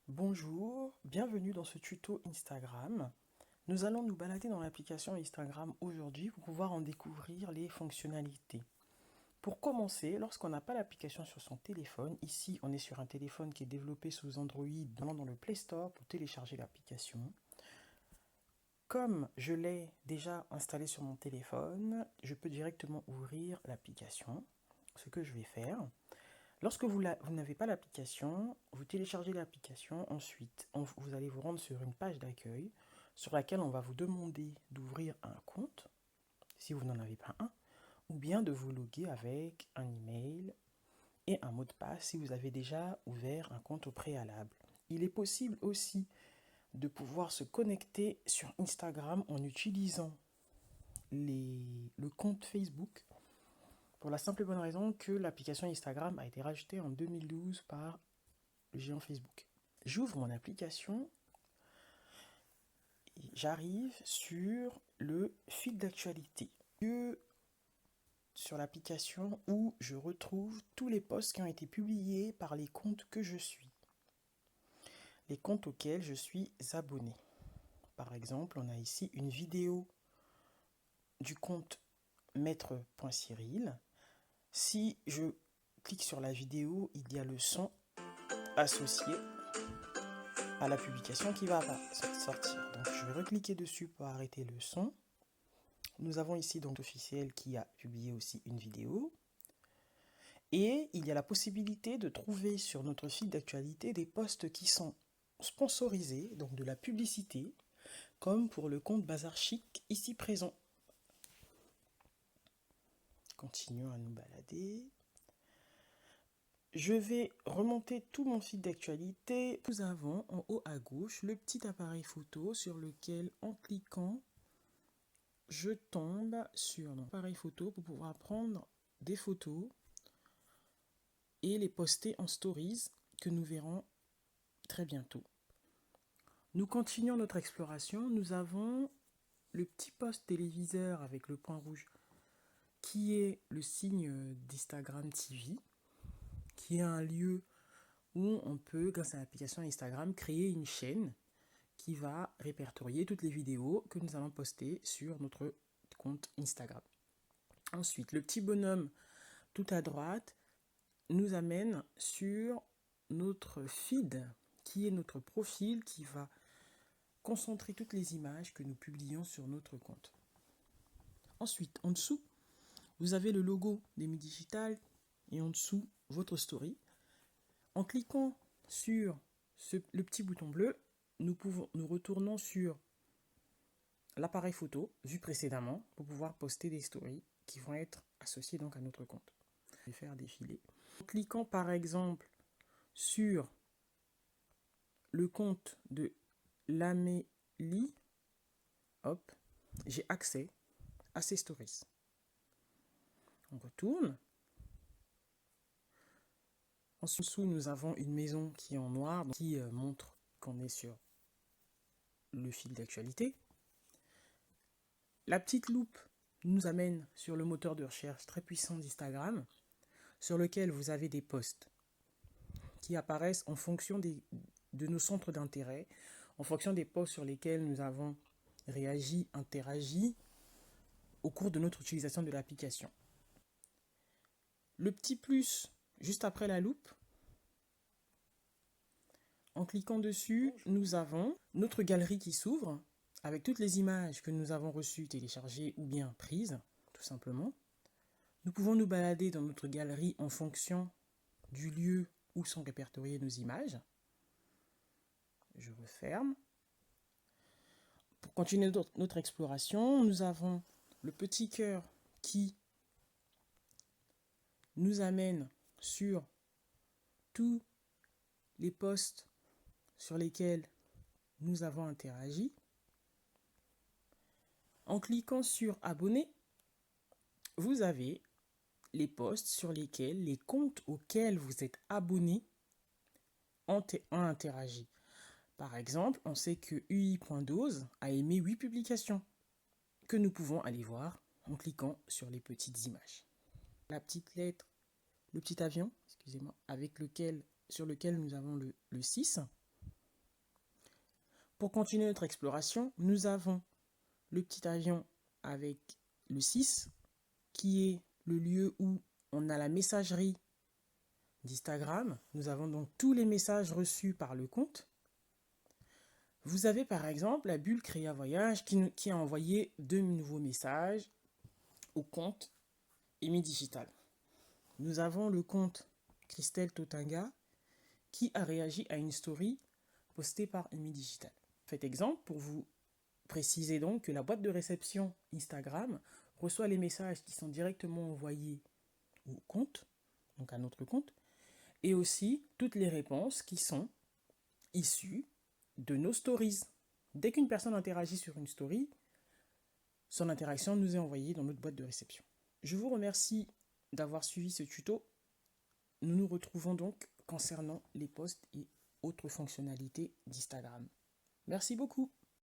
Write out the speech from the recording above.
Bonjour, bienvenue dans ce tuto Instagram. Nous allons nous balader dans l'application Instagram aujourd'hui pour pouvoir en découvrir les fonctionnalités. Pour commencer, lorsqu'on n'a pas l'application sur son téléphone, ici on est sur un téléphone qui est développé sous Android, allant dans le Play Store pour télécharger l'application. Comme je l'ai déjà installé sur mon téléphone, je peux directement ouvrir l'application. Ce que je vais faire, lorsque vous n'avez pas l'application, vous téléchargez l'application, ensuite vous allez vous rendre sur une page d'accueil sur laquelle on va vous demander d'ouvrir un compte, si vous n'en avez pas un, ou bien de vous loguer avec un email et un mot de passe si vous avez déjà ouvert un compte au préalable. Il est possible aussi de pouvoir se connecter sur Instagram en utilisant le compte Facebook pour la simple et bonne raison que l'application Instagram a été rajoutée en 2012 par le géant Facebook. J'ouvre mon application et j'arrive sur le fil d'actualité. Sur l'application où je retrouve tous les posts qui ont été publiés par les comptes que je suis. Les comptes auxquels je suis abonné. Par exemple, on a ici une vidéo du compte maître.cyril. Si je clique sur la vidéo, il y a le son associé à la publication qui va sortir. Donc je vais recliquer dessus pour arrêter le son. Nous avons ici donc l'officiel qui a publié aussi une vidéo. Et il y a la possibilité de trouver sur notre fil d'actualité des posts qui sont sponsorisés, donc de la publicité, comme pour le compte Bazar Chic ici présent. Continuons à nous balader. Je vais remonter tout mon fil d'actualité. Nous avons en haut à gauche le petit appareil photo sur lequel, en cliquant, je tombe sur l'appareil photo pour pouvoir prendre des photos et les poster en stories que nous verrons très bientôt. Nous continuons notre exploration. Nous avons le petit poste téléviseur avec le point rouge qui est le signe d'Instagram TV, qui est un lieu où on peut, grâce à l'application Instagram, créer une chaîne qui va répertorier toutes les vidéos que nous allons poster sur notre compte Instagram. Ensuite, le petit bonhomme tout à droite nous amène sur notre feed, qui est notre profil qui va concentrer toutes les images que nous publions sur notre compte. Ensuite, en dessous, vous avez le logo d'Emi Digital et en dessous, votre story. En cliquant sur le petit bouton bleu, nous retournons sur l'appareil photo vu précédemment pour pouvoir poster des stories qui vont être associées donc à notre compte. Je vais faire défiler. En cliquant par exemple sur le compte de l'Amélie, hop, j'ai accès à ces stories. On retourne. En dessous, nous avons une maison qui est en noir, qui montre qu'on est sur le fil d'actualité. La petite loupe nous amène sur le moteur de recherche très puissant d'Instagram, sur lequel vous avez des posts qui apparaissent en fonction de nos centres d'intérêt, en fonction des posts sur lesquels nous avons réagi, interagi au cours de notre utilisation de l'application. Le petit plus juste après la loupe, en cliquant dessus, nous avons notre galerie qui s'ouvre avec toutes les images que nous avons reçues, téléchargées ou bien prises, tout simplement. Nous pouvons nous balader dans notre galerie en fonction du lieu où sont répertoriées nos images. Je referme. Pour continuer notre exploration, nous avons le petit cœur qui nous amène sur tous les posts sur lesquels nous avons interagi. En cliquant sur abonner, vous avez les posts sur lesquels les comptes auxquels vous êtes abonné ont interagi. Par exemple, on sait que UI.dose a émis 8 publications que nous pouvons aller voir en cliquant sur les petites images. La petite lettre, le petit avion, excusez-moi, sur lequel nous avons le 6. Pour continuer notre exploration, nous avons le petit avion avec le 6, qui est le lieu où on a la messagerie d'Instagram. Nous avons donc tous les messages reçus par le compte. Vous avez par exemple la bulle Créa Voyage qui a envoyé 2 nouveaux messages au compte Emi Digital. Nous avons le compte Christelle Totinga qui a réagi à une story postée par Emi Digital. Faites exemple pour vous préciser donc que la boîte de réception Instagram reçoit les messages qui sont directement envoyés au compte, donc à notre compte, et aussi toutes les réponses qui sont issues de nos stories. Dès qu'une personne interagit sur une story, son interaction nous est envoyée dans notre boîte de réception. Je vous remercie d'avoir suivi ce tuto. Nous nous retrouvons donc concernant les posts et autres fonctionnalités d'Instagram. Merci beaucoup.